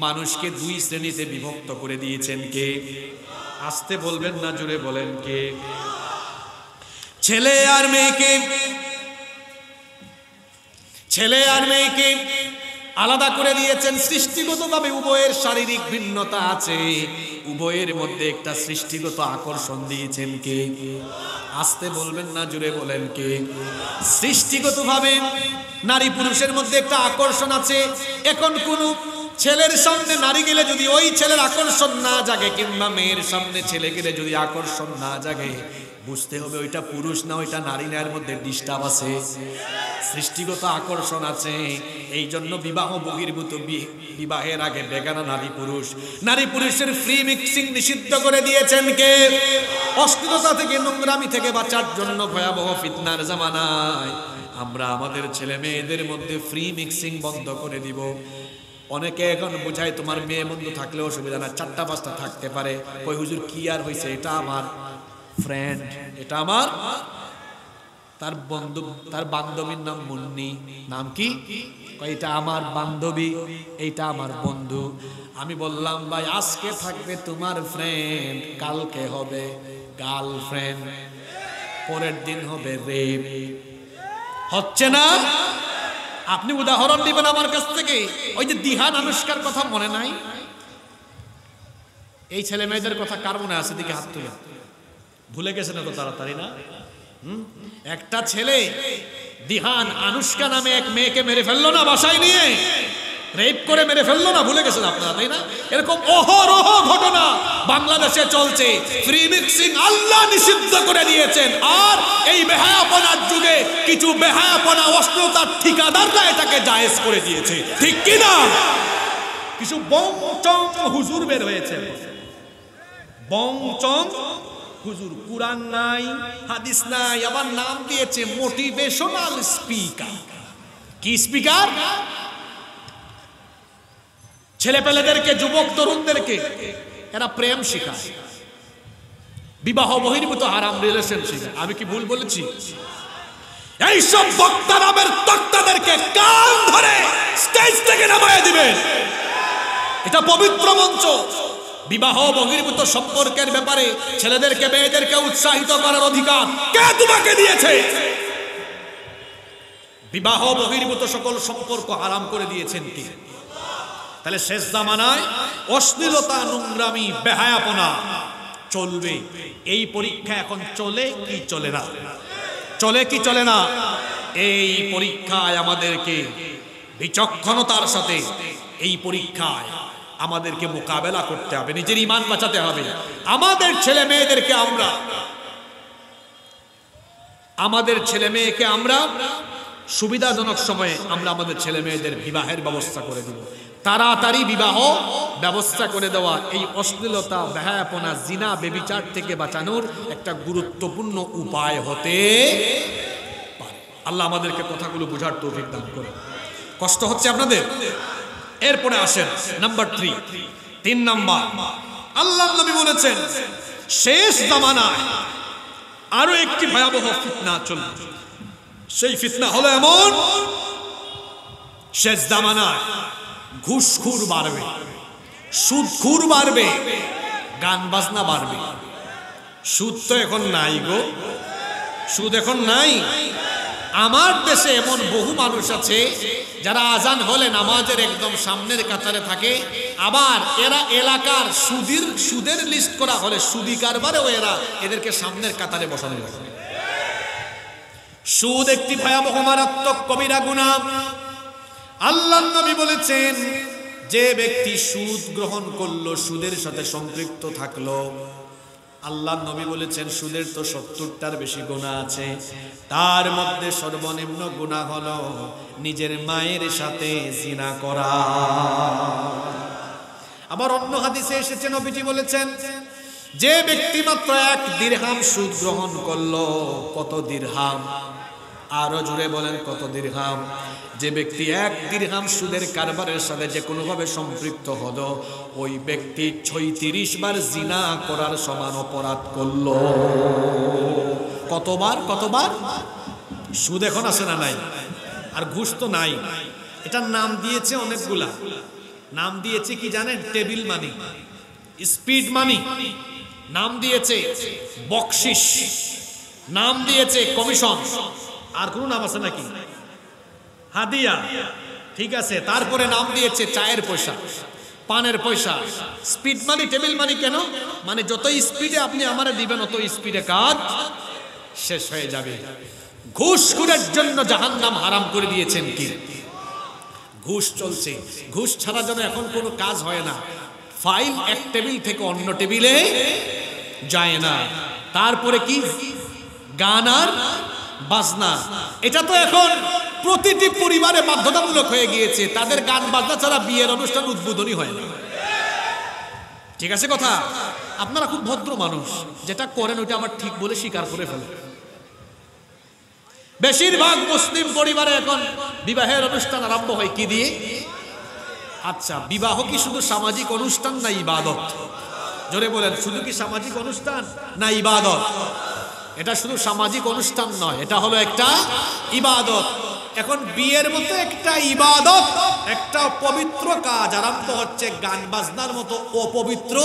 মানুষকে 2 শ্রেণীতে বিভক্ত করে দিয়েছেন কে? আসতে বলবেন না, জোরে বলেন কে? ছেলে আর মেয়েকে আলাদা করে দিয়েছেন সৃষ্টিগতভাবে। উভয়ের শারীরিক ভিন্নতা আছে, উভয়ের মধ্যে একটা সৃষ্টিগত আকর্ষণ দিয়েছেন কে? আসতে বলবেন না, জোরে বলেন কে? সৃষ্টিগতভাবে নারী পুরুষের মধ্যে একটা আকর্ষণ আছে। এখন কোন ছেলের সামনে নারী গেলে যদি ওই ছেলের আকর্ষণ না জাগে, কিংবা মেয়ের সামনে ছেলে গেলে যদি আকর্ষণ না জাগে, বুঝতে হবে ওইটা পুরুষ না, ওইটা নারী না, এর মধ্যে ডিস্টার্ব আছে, সৃষ্টিগত আকর্ষণ আছে। এই জন্য বিবাহ বহির্ভূত বিবাহের আগে বেগানা নারী পুরুষের ফ্রি মিক্সিং নিষিদ্ধ করে দিয়েছেন কে? অশ্লীলতা থেকে, নোংরামি থেকে বাঁচার জন্য ভয়াবহ ফিতনার জামানায় আমরা আমাদের ছেলে মেয়েদের মধ্যে ফ্রি মিক্সিং বন্ধ করে দিব। অনেকে এখন বুঝায় তোমার মেয়ে বন্ধু থাকলে অসুবিধা না, 4টা-5টা থাকতে পারে। কই হুজুর কি আর হয়েছে, এটা আমার ফ্রেন্ড, এটা আমার, তার বন্ধু, তার বান্ধবীর নাম মুন্নি। নাম কি? এটা আমার বান্ধবী, এইটা আমার বন্ধু। আমি বললাম ভাই আজকে থাকবে তোমার ফ্রেন্ড, কালকে হবে গার্লফ্রেন্ড, পরের দিন হবে রেপ। হচ্ছে না? আপনি উদাহরণ দিবেন আমার কাছ থেকে। ওই যে দিহান আনুষ্কার কথা মনে নাই? এই ছেলে মেয়েদের কথা কার মনে আছে? দিকে হাত তুলে। ভুলে গেছে না তো তাড়াতাড়ি না? একটা ছেলে দিহান আনুষ্কা নামে এক মেয়েকে মেরে ফেললো না, বাসায় নিয়ে রেপ করে মেরে ফেললো না? ভুলে গেছেন আপনারা, তাই না? এরকম অহরহ ঘটনা বাংলাদেশে চলছে। ফ্রি মিক্সিং আল্লাহ নিষিদ্ধ করে দিয়েছেন। আর এই বেহায়াপনার যুগে কিছু বেহায়াপনা, অশ্লীলতার ঠিকাদাররা এটাকে জায়েজ করে দিয়েছে, ঠিক কি না? কিছু বংচং হুজুর বের হয়েছে, বংচং হুজুর, কুরআন নাই, হাদিস নাই, আবার নাম দিয়েছে মোটিভেশনাল স্পিকার। কি স্পিকার? ছেলেপেলেদেরকে, যুবক তরুণদেরকে এরা প্রেম শেখায়, বিবাহ বহির্ভূত হারাম রিলেশন শেখায়। আমি কি ভুল বলেছি? এইসব বক্তা নামের তক্তাদেরকে কান ধরে স্টেজ থেকে নামায় দিবেন। এটা পবিত্র মঞ্চ। বিবাহ বহির্ভূত সম্পর্কের ব্যাপারে ছেলেদেরকে মেয়েদেরকে উৎসাহিত করার অধিকার কে তোমাকে দিয়েছে? বিবাহ বহির্ভূত সকল সম্পর্ক হারাম করে দিয়েছেন কে? তাহলে শেষ জামানায় অশ্লীলতা, নোংরামি, বেহায়াপনা চলবে। এই পরীক্ষা এখন চলে কি চলে না? চলে কি চলে না? এই পরীক্ষায় আমাদেরকে বিচক্ষণতার সাথে এই পরীক্ষায় আমাদেরকে মোকাবেলা করতে হবে, নিজের ঈমান বাঁচাতে হবে। আমাদের ছেলে মেয়েকে আমরা সুবিধাজনক সময়ে আমরা আমাদের ছেলে মেয়েদের বিবাহের ব্যবস্থা করে দিব। তাড়াতাড়ি বিবাহ ব্যবস্থা করে দেওয়া এই অশ্লীলতা, বেহায়াপনা, জিনা, ব্যভিচার থেকে বাঁচানোর একটা গুরুত্বপূর্ণ উপায় হতে পারে। আল্লাহ আমাদেরকে কথাগুলো বোঝার তৌফিক দান করে। কষ্ট হচ্ছে আপনাদের? এরপরে আসেন নাম্বার 3 নাম্বার, আল্লাহর নবী বলেছেন শেষ জামানায় আরো একটি ভয়াবহ ফিতনা চলবে। সেই ফিতনা হলো এমন, শেষ জামানায় ঘুষখোর বাড়বে, সুদখোর বাড়বে, গান বাজনা বাড়বে। সুদ তো এখন নাই গো, সুদ এখন নাই। আমার দেশে এমন বহু মানুষ আছে যারা আজান হলে নামাজের একদম সামনের কাতারে থাকে, আবার এরা এলাকার সুদের লিস্ট করা হলে সুদি কারবারেও এদেরকে সামনের কাতারে বসানো হয়। সুদ একটি ভয়াবহ মারাত্মক কবিরা গুনাহ। আল্লাহর নবী বলেছেন, যে ব্যক্তি সুদ গ্রহণ করলো, সুদের সাথে সম্পৃক্ত থাকলো, আল্লাহর নবী বলেছেন সুদের তো 70টার বেশি গুনাহ আছে, তার মধ্যে সর্বনিম্ন গুনাহ হলো নিজের মায়ের সাথে জিনা করা। আবার অন্য হাদিসে এসেছে, নবীজি বলেছেন, যে ব্যক্তি মাত্র 1 দিরহাম সুদ গ্রহণ করলো, কত দিরহাম? আরো জোরে বলেন, কত দিরহাম? যে ব্যক্তি 1 দিরহাম সুদের কারবারের সাথে যে কোনোভাবে সম্পৃক্ত হলো, ওই ব্যক্তি 36 বার জিনা করার সমান অপরাধ করলো। কতবার? কতবার? সুদ এখন আছে না নাই? আর ঘুষ তো নাই। এটার নাম দিয়েছে অনেকগুলা। নাম দিয়েছে কি জানেন? টেবিল মানি, স্পিড মানি, নাম দিয়েছে বকশিশ, নাম দিয়েছে কমিশন, আর কোন নাম আছে নাকি? হাদিয়া, ঠিক আছে। তারপরে নাম দিয়েছে চায়ের পয়সা, পানের পয়সা। স্পিড মানি, টেবিল মানি কেন? মানে যত স্পিডে আপনি আমারে দিবেন, অত স্পিডে কাজ শেষ হয়ে যাবে। ঘুষখোরের জন্য জাহান্নাম হারাম করে দিয়েছেন কি? ঘুষ চলছে, ঘুষ ছাড়া যেন এখন কোনো কাজ হয় না। ফাইল এক টেবিল থেকে অন্য টেবিলে যায় না। তারপরে কি? গান আর বাজনা। এটা তো এখন প্রতিটি পরিবারে বাধ্যতামূলক হয়ে গিয়েছে। তাদের গান বাজনা ছাড়া বিয়ের অনুষ্ঠান উদ্বোধনী হয় না। ঠিক আছে কথা? আপনারা খুব ভদ্র মানুষ, যেটা করেন ওইটা আমার ঠিক বলে স্বীকার করে ফেলেন। বেশিরভাগ মুসলিম পরিবারে এখন বিবাহের অনুষ্ঠান আরম্ভ হয় কি দিয়ে? আচ্ছা, বিবাহ কি শুধু সামাজিক অনুষ্ঠান না ইবাদত? জোরে বলেন, শুধু কি সামাজিক অনুষ্ঠান না ইবাদত? এটা শুধু সামাজিক অনুষ্ঠান নয়, এটা হলো একটা ইবাদত। এখন বিয়ের মতো একটা ইবাদত, একটা পবিত্র কাজ আরম্ভ হচ্ছে গান বাজনার মতো অপবিত্র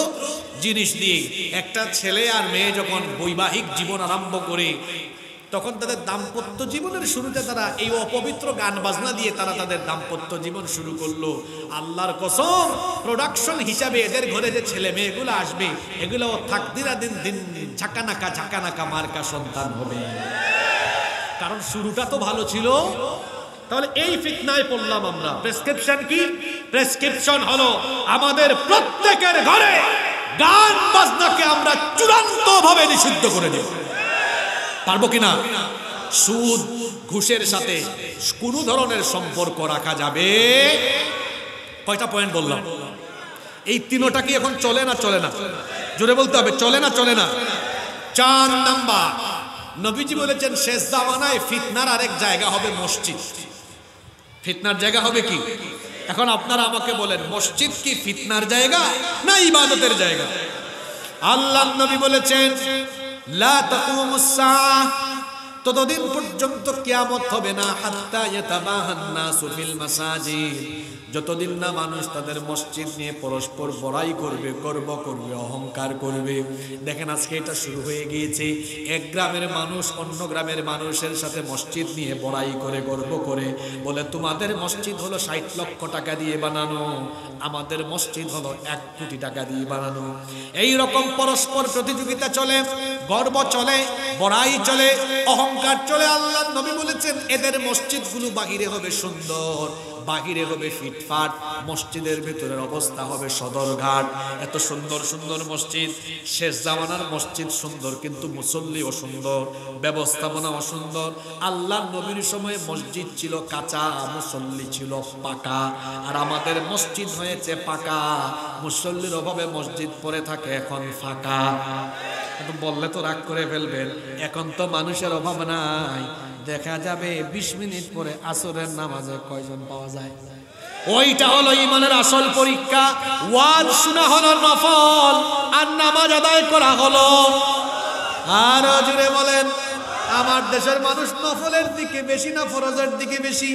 জিনিস দিয়ে। একটা ছেলে আর মেয়ে যখন বৈবাহিক জীবন আরম্ভ করে, তখন তাদের দাম্পত্য জীবনের শুরুতে তারা এই অপবিত্র গান বাজনা দিয়ে তারা তাদের দাম্পত্য জীবন শুরু করলো। আল্লাহর কসম, প্রোডাকশন হিসাবে এদের ঘরে যে ছেলে মেয়েগুলো আসবে, এগুলো থাকদিরা দিন দিন ঝাঁকানাকা ঝাঁকানাকা মার্কা সন্তান হবে। কারণ শুরুটা তো ভালো ছিল। তাহলে এই ফিতনায় পড়লাম আমরা। প্রেসক্রিপশন কি? প্রেসক্রিপশন হলো আমাদের প্রত্যেকের ঘরে গান বাজনাকে আমরা চূড়ান্ত ভাবে নিষিদ্ধ করে দেব। পারবো কিনা? সুদ ঘুষের সাথে কোনো ধরনের সম্পর্ক রাখা যাবে? কয়টা পয়েন্ট বললাম? এই তিনটা কি এখন চলে না চলে না? জোরে বলতে হবে, চলে না চলে না? 4 নাম্বার, নবীজি বলেছেন শেষ জামানায় ফিতনার আরেক জায়গা হবে মসজিদ। ফিতনার জায়গা হবে কি? এখন আপনারা আমাকে বলেন, মসজিদ কি ফিতনার জায়গা না ইবাদতের জায়গা? আল্লাহর নবী বলেছেন, লা তাকুমুস সাআহ, ততদিন পর্যন্ত কিয়ামত হবে না, হাত্তা ইয়াতাবাহান নাসু ফিল মাসাজিদ, যতদিন না মানুষ তাদের মসজিদ নিয়ে পরস্পর বড়াই করবে, গর্ব করবে, অহংকার করবে। দেখেন আজকে এটা শুরু হয়ে গিয়েছে। এক গ্রামের মানুষ অন্য গ্রামের মানুষের সাথে মসজিদ নিয়ে বড়াই করে, গর্ব করে, বলে তোমাদের মসজিদ হলো 60 লক্ষ টাকা দিয়ে বানানো, আমাদের মসজিদ হলো 1 কোটি টাকা দিয়ে বানানো। এই রকম পরস্পর প্রতিযোগিতা চলে, গর্ব চলে, বড়াই চলে, অহংকার চলে। আল্লাহর নবী বলেছেন এদের মসজিদগুলো বাহিরে হবে সুন্দর, বাহিরে হবে ফিটফাট, মসজিদের ভিতরের অবস্থা হবে সদরঘাট। এত সুন্দর সুন্দর মসজিদ। শেষ জামানার মসজিদ সুন্দর, কিন্তু মুসল্লি অসুন্দর, ব্যবস্থাপনা অসুন্দর। আল্লাহর নবীর সময় মসজিদ ছিল কাঁচা, মুসল্লি ছিল পাকা। আর আমাদের মসজিদ হয়েছে পাকা, মুসল্লির অভাবে মসজিদ পড়ে থাকে এখন ফাঁকা। কিন্তু বললে তো রাগ করে ফেলবেন, এখন তো মানুষের অভাব নাই। দেখা যাবে 20 মিনিট পরে আসরের নামাজে কয়জন পাওয়া যায়। ওইটা হলো ঈমানের আসল পরীক্ষা। ওয়াজ শোনা হলো নফল, আর নামাজ আদায় করা হলো। আরো জুড়ে বলেন, আমার দেশের মানুষ নফলের দিকে বেশি না ফরজের দিকে বেশি?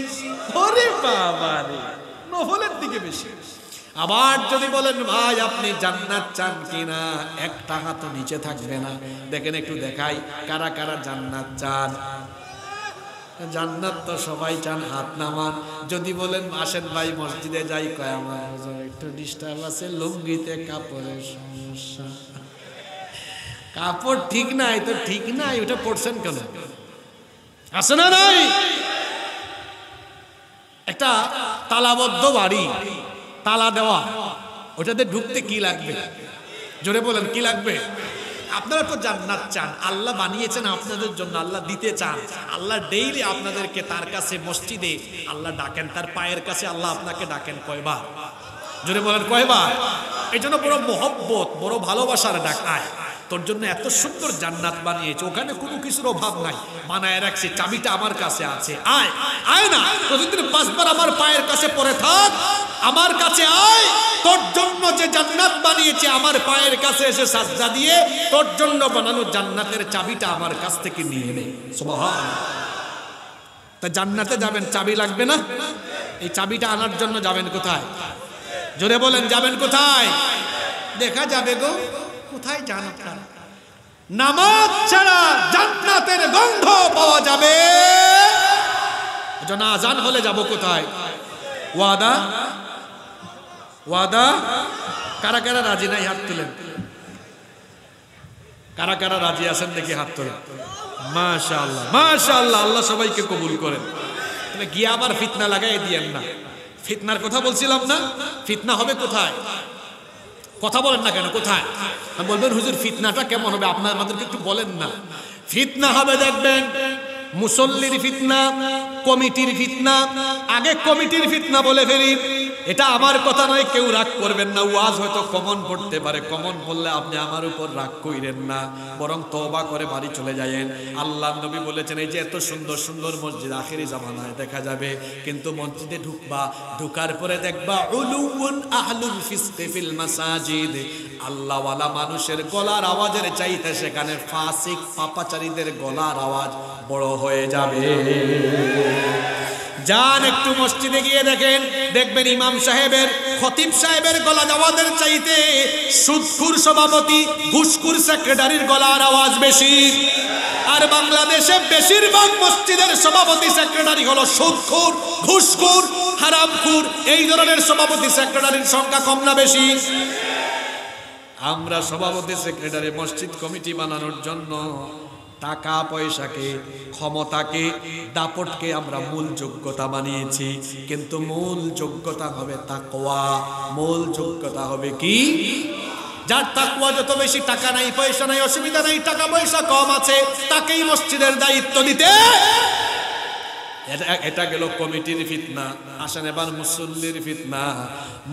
ওরে বাবা রে, নফলের দিকে বেশি। আবার যদি বলেন ভাই আপনি জান্নাত চান কিনা, একটা হাত নিচে থাকবে না। দেখেন একটু দেখাই কারা কারা জান্নাত চান। জান্নাত তো সবাই চান, হাত নামান। যদি বলেন আসেন ভাই মসজিদে যাই, কয় আমার একটু ডিস্টার্ব আছে, লুঙ্গিতে কাপড়ের সমস্যা, কাপড় ঠিক নাই। তো ঠিক নাই, ওটা পড়ছেন কেন? আছে না নাই? একটা তালাবদ্ধ বাড়ি, তালা দেওয়া, ওটাতে ঢুকতে কি লাগবে? জোরে বলেন কি লাগবে? আপনারা তো জান্নাত চান, আল্লাহ বানিয়েছেন আপনাদের জন্য, আল্লাহ দিতে চান। আল্লাহ ডেইলি আপনাদেরকে তার কাছে মসজিদে আল্লাহ ডাকেন, তার পায়ের কাছে আল্লাহ আপনাকে ডাকেন কয়বার? জোরে বলেন কয়বার? এই জন্য বড় মহব্বত, বড় ভালোবাসার ডাক। আয়, তোর জন্য এত সুন্দর জান্নাত বানিয়েছে, ওখানে কোনো কিছুর অভাব নাই, বানায় রাখছে, চাবিটা আমার কাছে আছে। আয়, আয় না, প্রতিদিন 5 বার আমার পায়ের কাছে পড়ে থাক, আমার কাছে আয়। তোর জন্য যে জান্নাত বানিয়েছে, আমার পায়ের কাছে এসে সাজদা দিয়ে তোর জন্য বানানো জান্নাতের চাবিটা আমার কাছ থেকে নিয়ে নে। সুবহানাল্লাহ। তা জান্নাতে যাবেন, চাবি লাগবে না? এই চাবিটা আনার জন্য যাবেন কোথায়? জোরে বলেন যাবেন কোথায়? দেখা যাবে গো। কোথায় যান আপনারা? নামাজ ছাড়া জান্নাতের গন্ধ পাওয়া যাবে? জনা আজান হলে যাব কোথায়? ওয়াদা, ওয়াদা। কারা কারা রাজি নাই হাত তুলেন? কারা কারা রাজি আছেন দেখি হাত তোলেন। মাশাআল্লাহ, মাশাআল্লাহ, আল্লাহ সবাইকে কবুল করেন। তাহলে গিয়ে আবার ফিতনা লাগাই দিয়েন না। ফিতনার কথা বলছিলাম না? ফিতনা হবে কোথায়? কথা বলেন না কেন? কোথায়? বলবেন হুজুর ফিতনাটা কেমন হবে, আপনার আমাদেরকে একটু বলেন না। ফিতনা হবে দেখবেন মুসল্লির ফিতনা, কমিটির ফিতনা। আগে কমিটির ফিতনা বলে ফেলি, এটা আমার কথা নয়, কেউ রাগ করবেন না। ওয়াজ হয়তো কমন পড়তে পারে, কমন বললে আপনি আমার উপর রাগ কইরেন না, বরং তওবা করে বাড়ি চলে যায়েন। আল্লাহর নবী বলেছেন এই যে এত সুন্দর সুন্দর মসজিদ আখিরি জামানায় দেখা যাবে, কিন্তু মসজিদে ঢুকবা, ঢুকার পরে দেখবা উলুউন আহলুল ফিসকি ফিল মাসাজিদ, আল্লাহওয়ালা মানুষের গলার আওয়াজের চাইতে সেখানে ফাসিক পাপাচারীদের গলার আওয়াজ বড় হয়ে যাবে। যান একটু মসজিদে গিয়ে দেখেন, দেখবেন ইমাম সাহেবের, খতিব সাহেবের গলার আওয়াজের চাইতে সুদখোর সভাপতি, ঘুষখোর সেক্রেটারির গলার আওয়াজ বেশি। আর বাংলাদেশে বেশিরভাগ মসজিদের সভাপতি সেক্রেটারি হলো সুদখোর, ঘুষখোর, হারামখোর। এই ধরনের সভাপতি সেক্রেটারির সংখ্যা কম না বেশি? আমরা সভাপতি সেক্রেটারি মসজিদ কমিটি বানানোর জন্য টাকা পয়সাকে, ক্ষমতাকে, দাপটকে আমরা মূল যোগ্যতা বানিয়েছি, কিন্তু মূল যোগ্যতা হবে তাকওয়া। মূল যোগ্যতা হবে কি? যার তাকওয়া যত বেশি, টাকা নাই, পয়সা নাই, অসুবিধা নাই, টাকা পয়সা কম আছে, তাকেই মসজিদের দায়িত্ব দিতে। এটা গেল কমিটির ফিতনা। আসেন এবার মুসল্লির ফিতনা।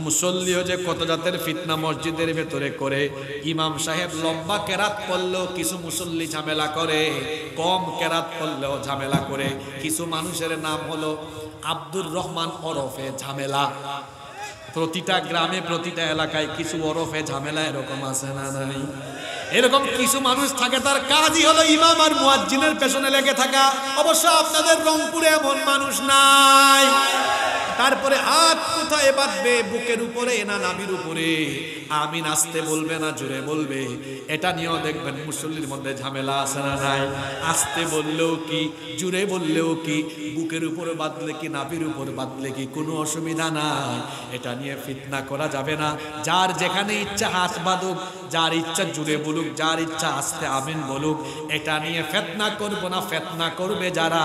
মুসল্লিও যে কত জাতের ফিতনা মসজিদের ভেতরে করে। ইমাম সাহেব লম্বা কেরাত পড়লেও কিছু মুসল্লি ঝামেলা করে, কম কেরাত পড়লেও ঝামেলা করে। কিছু মানুষের নাম হলো আব্দুর রহমান ওরফে ঝামেলা। প্রতিটা গ্রামে, প্রতিটা এলাকায় কিছু ওরফে ঝামেলা এরকম আছে না নাই? এরকম কিছু মানুষ থাকে, তার কাজই হলো ইমাম আর মুয়াজ্জিনের পেছনে লেগে থাকা। অবশ্য আপনাদের রংপুরে এমন মানুষ নাই। তারপরে হাত কোথায় বাঁধবে, বুকের উপরে না নাভির উপরে? আমিন আসতে বলবে না জোরে বলবে? এটা নিয়েও দেখবেন মুসল্লির মধ্যে ঝামেলা আছে না নাই? আসতে বললেও কি, জোরে বললেও কি, বুকের উপরে বাঁধলে কি, নাভির উপর বাঁধলে কি, কোনো অসুবিধা নাই। এটা নিয়ে ফিতনা করা যাবে না। যার যেখানে ইচ্ছা হাত বাঁধুক, যার ইচ্ছা জুড়ে বলুক, যার ইচ্ছা আসতে আমিন বলুক। এটা নিয়ে ফিতনা করব না। ফিতনা করবে যারা,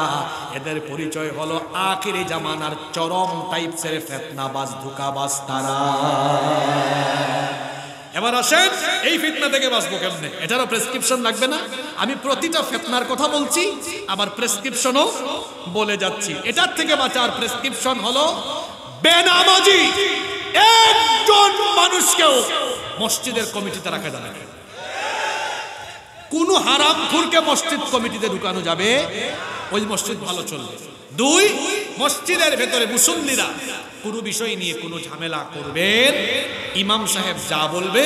এদের পরিচয় হলো আখিরি জামানার চরম টাইপসের ফিতনাবাজ, ধোঁকাবাজ তারা। এবার আসেন এই ফিতনা থেকে বাঁচবো কেমনে, এটারও প্রেসক্রিপশন লাগবে না? আমি প্রতিটা ফিতনার কথা বলছি, আবার প্রেসক্রিপশনও বলে যাচ্ছি। এটার থেকে বাঁচার প্রেসক্রিপশন হলো বেনামাজি একজন মানুষকেও মসজিদের কমিটিতে রাখা যাবে না। কোন হারামখোরকে মসজিদ কমিটিতে ঢুকানো যাবে, ওই মসজিদ ভালো চলবে। 2, মসজিদের ভেতরে মুসল্লিরা কোনো বিষয় নিয়ে কোনো ঝামেলা করবেন, ইমাম সাহেব যা বলবে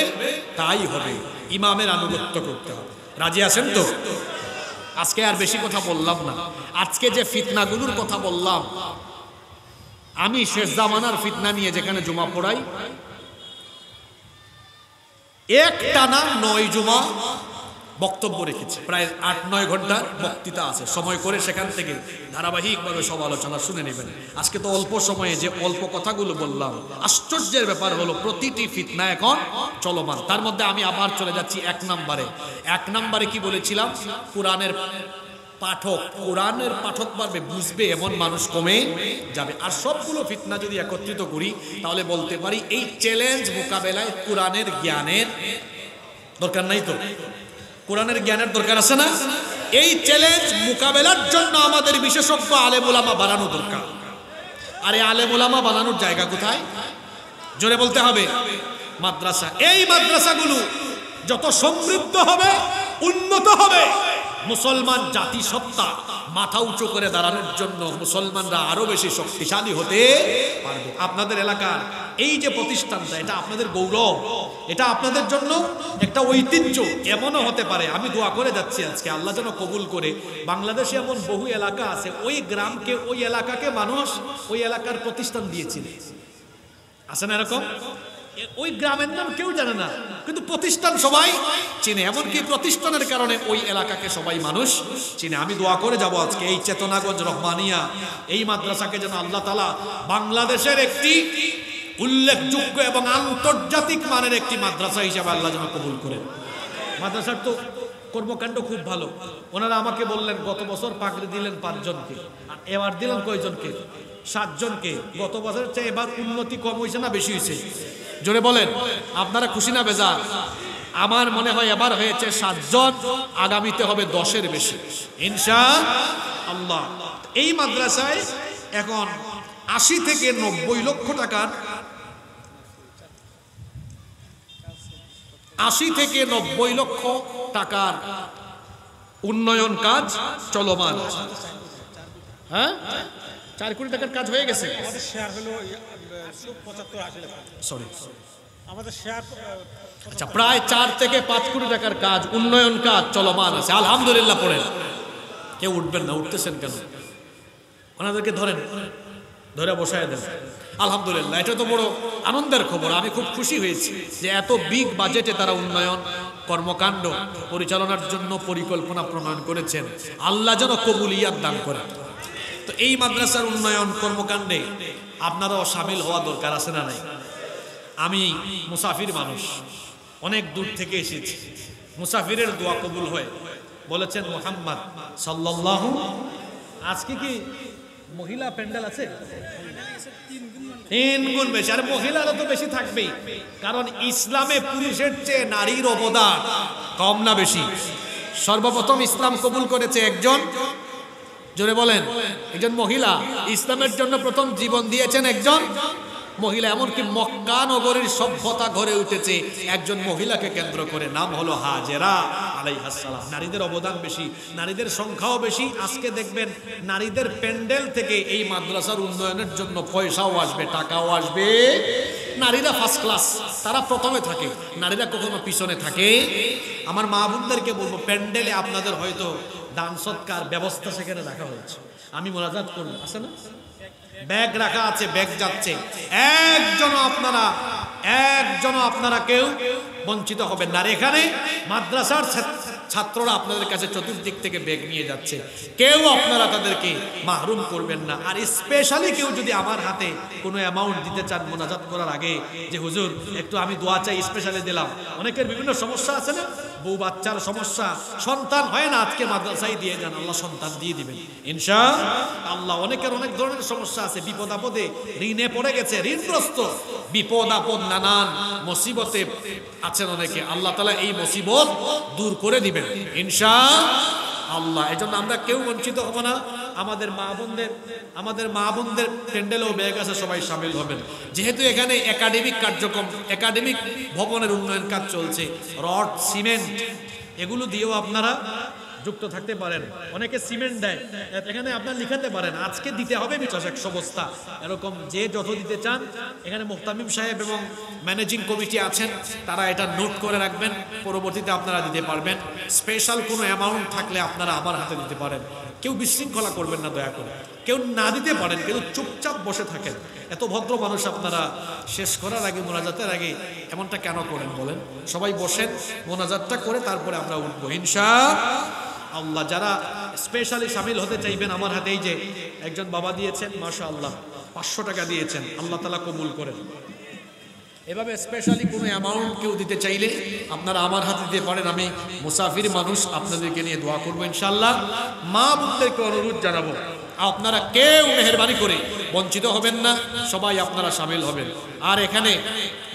তাই হবে, ইমামের আনুগত্য করতে হবে। রাজি আছেন তো? আজকে আর বেশি কথা বললাম না। আজকে যে ফিতনাগুলোর কথা বললাম, আমি শেষ জামানার ফিতনা নিয়ে যেখানে জুমা পড়াই, একটানা 9 জুমা বক্তব্য রেখেছি, প্রায় 8-9 ঘন্টার বক্তৃতা আছে, সময় করে সেখান থেকে ধারাবাহিকভাবে সব আলোচনা শুনে নেবেন। আজকে তো অল্প সময়ে যে অল্প কথাগুলো বললাম, আশ্চর্যের ব্যাপার হলো প্রতিটি ফিতনা এখন চলমান। তার মধ্যে আমি আবার চলে যাচ্ছি 1 নম্বরে কি বলেছিলাম? কোরআনের পাঠক, কোরআনের পাঠক পারবে, বুঝবে এমন মানুষ কমে যাবে। আর সবগুলো ফিতনা যদি একত্রিত করি তাহলে বলতে পারি এই চ্যালেঞ্জ মোকাবেলায় কোরআনের জ্ঞানের দরকার নাই। তো কোরআনের জ্ঞানের দরকার আছে না? এই চ্যালেঞ্জ মোকাবেলার জন্য আমাদের বিশেষজ্ঞ আলেম ওলামা বানানো দরকার। আর এই আলেম ওলামা বানানোর জায়গা কোথায়? জোরে বলতে হবে, মাদ্রাসা। এই মাদ্রাসাগুলো যত সমৃদ্ধ হবে, উন্নত হবে, মুসলমান জাতিসত্তা মাথা উঁচু করে দাঁড়ানোর জন্য মুসলমানরা আরো বেশি শক্তিশালী হতে পারবে। আপনাদের এলাকার এই যে প্রতিষ্ঠানটা, এটা আপনাদের গৌরব, এটা আপনাদের জন্য একটা ঐতিহ্য। এমনও হতে পারে, আমি দোয়া করে যাচ্ছি আজকে আল্লাহ যেন কবুল করে, বাংলাদেশে এমন বহু এলাকা আছে, ওই গ্রামকে, ওই এলাকাকে মানুষ ওই এলাকার প্রতিষ্ঠান দিয়েছিল। আছে না এরকম? ওই গ্রামের নাম কেউ জানে না, কিন্তু প্রতিষ্ঠান সবাই চিনে। এমনকি প্রতিষ্ঠানের কারণে ওই এলাকাকে সবাই মানুষ চিনে। আমি দোয়া করে যাব আজকে এই চেতনাগঞ্জ রহমানিয়া এই মাদ্রাসাকে যেন আল্লাহ তাআলা বাংলাদেশের একটি উল্লেখযোগ্য এবং আন্তর্জাতিক মানের একটি মাদ্রাসা হিসেবে আল্লাহ যেন কবুল করেন। মাদ্রাসার তো কর্মকাণ্ড খুব ভালো। ওনারা আমাকে বললেন গত বছর পাগড়ি দিলেন 5 জনকে, আর এবার দিলেন কয়জনকে? 7 জনকে। গত বছরের চেয়ে এবার উন্নতি কম হয়েছে না বেশি হয়েছে? জোরে বলেন, আপনারা খুশি না বেজার? আমার মনে হয় এবার হয়েছে 7 জন, আগামীতে হবে 10-এর বেশি ইনশাআল্লাহ। এই মাদ্রাসায় এখন 80 থেকে 90 লক্ষ টাকার 80 থেকে 90 লক্ষ টাকার উন্নয়ন কাজ চলমান। হ্যাঁ, 4 কোটি টাকার কাজ হয়ে গেছে। আমাদের শেয়ার হলো 75-80 লাখ। সরি, আমাদের শেয়ার আচ্ছা, প্রায় 4 থেকে 5 কোটি টাকার কাজ, উন্নয়ন কাজ চলমান আছে। আলহামদুলিল্লাহ পড়েন। কেউ উঠবেন না, উঠতেছেন কেন? ওনাদেরকে ধরেন, ধরে বসায় দেন। আলহামদুলিল্লাহ, এটা তো বড় আনন্দের খবর। আমি খুব খুশি হয়েছি যে এত বিগ বাজেটে তারা উন্নয়ন কর্মকাণ্ড পরিচালনার জন্য পরিকল্পনা প্রণয়ন করেছেন। আল্লাহ যেন কবুলিয়াত দান করেন। তো এই মাদ্রাসার উন্নয়ন কর্মকাণ্ডে আপনারাও সামিল হওয়া দরকার, আছে না নাই? আমি মুসাফির মানুষ, অনেক দূর থেকে এসেছি। মুসাফিরের দোয়া কবুল হয় বলেছেন মুহাম্মদ সাল্লাল্লাহু। আজকে কি মহিলা প্যান্ডেল আছে? 3 গুণ বেশি। আর মহিলারা তো বেশি থাকবেই, কারণ ইসলামে পুরুষের চেয়ে নারীর অবদান কম না বেশি? সর্বপ্রথম ইসলাম কবুল করেছে একজন, জোরে বলেন, একজন মহিলা। ইসলামের জন্য প্রথম জীবন দিয়েছেন একজন মহিলা। এমনকি মক্কা নগরীর সভ্যতা গড়ে উঠেছে একজন মহিলাকে কেন্দ্র করে, নাম হলো হাজেরা আলাইহিস সালাম। নারীদের অবদান বেশি, নারীদের সংখ্যাও বেশি। আজকে দেখবেন নারীদের প্যান্ডেল থেকে এই মাদ্রাসার উন্নয়নের জন্য পয়সাও আসবে, টাকাও আসবে। নারীরা ফার্স্ট ক্লাস, তারা প্রথমে থাকে, নারীরা কখনো পিছনে থাকে। আমার মা বোনদেরকে বলবো, প্যান্ডেলে আপনাদের হয়তো দান সৎকার ব্যবস্থা সেখানে রাখা হয়েছে, আমি মোনাজাত করব, আছে না? ব্যাগ রাখা আছে, ব্যাগ যাচ্ছে। একজনও আপনারা কেউ বঞ্চিত হবেন না। আর এখানে মাদ্রাসার ছাত্ররা আপনাদের কাছে চতুর্দিক থেকে ব্যাগ নিয়ে যাচ্ছে, কেউ আপনারা তাদেরকে মাহরুম করবেন না। আর স্পেশালি কেউ যদি আমার হাতে কোনো অ্যামাউন্ট দিতে চান মোনাজাত করার আগে, যে হুজুর একটু আমি দোয়া চাই, স্পেশালি দিলাম। অনেকের বিভিন্ন সমস্যা আছে না, বউ বাচ্চার সমস্যা, সন্তান হয় না, আজকে মাদ্রাসায় দিয়ে যান, আল্লাহ সন্তান দিয়ে দিবেন ইনশাআল্লাহ। অনেকের অনেক ধরনের সমস্যা আছে, বিপদ আপদে ঋণে পড়ে গেছে, ঋণগ্রস্ত, বিপদ আপদ নানান মুসিবতে আছেন অনেকে, আল্লাহ তাআলা এই মুসিবত দূর করে দিবেন ইনশাআল্লাহ। এজন্য আমরা কেউ বঞ্চিত হব না। আমাদের মা বোনদের প্যান্ডেলেও ব্যাগ আছে, সবাই শামিল হবেন। যেহেতু এখানে একাডেমিক কার্যক্রম, একাডেমিক ভবনের উন্নয়ন কাজ চলছে, রড সিমেন্ট এগুলো দিয়েও আপনারা যুক্ত থাকতে পারেন। অনেকে সিমেন্ট দেয়, এখানে আপনার লিখাতে পারেন আজকে দিতে হবে 50-100 বস্তা, এরকম যে যত দিতে চান। এখানে মুহতামিম সাহেব এবং ম্যানেজিং কমিটি আছেন, তারা এটা নোট করে রাখবেন, পরবর্তীতে আপনারা দিতে পারবেন। স্পেশাল কোনো অ্যামাউন্ট থাকলে আপনারা আমার হাতে দিতে পারেন। কেউ বিশৃঙ্খলা করবেন না দয়া করে, কেউ না দিতে পারেন কিন্তু চুপচাপ বসে থাকেন। এত ভদ্র মানুষ আপনারা, শেষ করার আগে মোনাজাতের আগে এমনটা কেন করেন বলেন? সবাই বসেন, মোনাজাতটা করে তারপরে আমরা উঠবো ইনশাআল্লাহ। যারা স্পেশালি শামিল হতে চাইবেন আমার হাতে, এই যে একজন বাবা দিয়েছেন মাশাআল্লাহ 500 টাকা দিয়েছেন, আল্লাহ তাআলা কবুল করেন। এভাবে স্পেশালি কোনো অ্যামাউন্ট কেউ দিতে চাইলে আপনারা আমার হাতে দিতে পারেন। আমি মুসাফির মানুষ, আপনাদেরকে নিয়ে দোয়া করবো ইনশাআল্লাহ। মা বোনদেরকে অনুরোধ জানাবো, আপনারা কেউ মেহেরবানি করে বঞ্চিত হবেন না, সবাই আপনারা শামিল হবেন। আর এখানে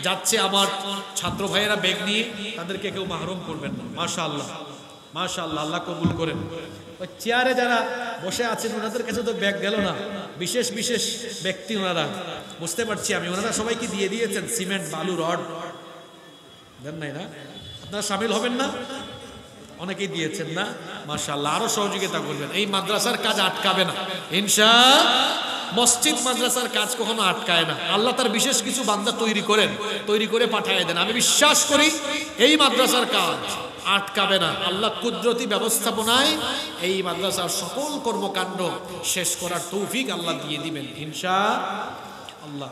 যাচ্ছে আমার ছাত্র ভাইয়েরা ব্যাগ নিয়ে, তাদেরকে কেউ মাহরুম করবেন না। মাশাআল্লাহ মাশাআল্লাহ, আল্লাহ কবুল করেন। ওই চেয়ারে যারা বসে আছেন ওনাদের কাছে তো ব্যাগ গেল না, বিশেষ বিশেষ ব্যক্তি ওনারা, বুঝতে পারছি আমি। ওনারা সবাইকে দিয়ে দিয়েছেন সিমেন্ট, বালু, রড দেন নাই না? আপনারা শামিল হবেন না? অনেকেই দিয়েছেন না? মাশাআল্লাহ, আরো সহযোগিতা করবেন। এই মাদ্রাসার কাজ আটকাবে না ইনশাআল্লাহ। মসজিদ মাদ্রাসার কাজ কখনো আটকায় না। আল্লাহ তার বিশেষ কিছু বান্দা তৈরি করে পাঠিয়ে দেন। আমি বিশ্বাস করি এই মাদ্রাসার কাজ আটকাবে না। আল্লাহ কুদরতি ব্যবস্থাপনায় এই মাদ্রাসার সকল কর্মকাণ্ড শেষ করার তৌফিক আল্লাহ দিয়ে দিবেন ইনশাআল্লাহ।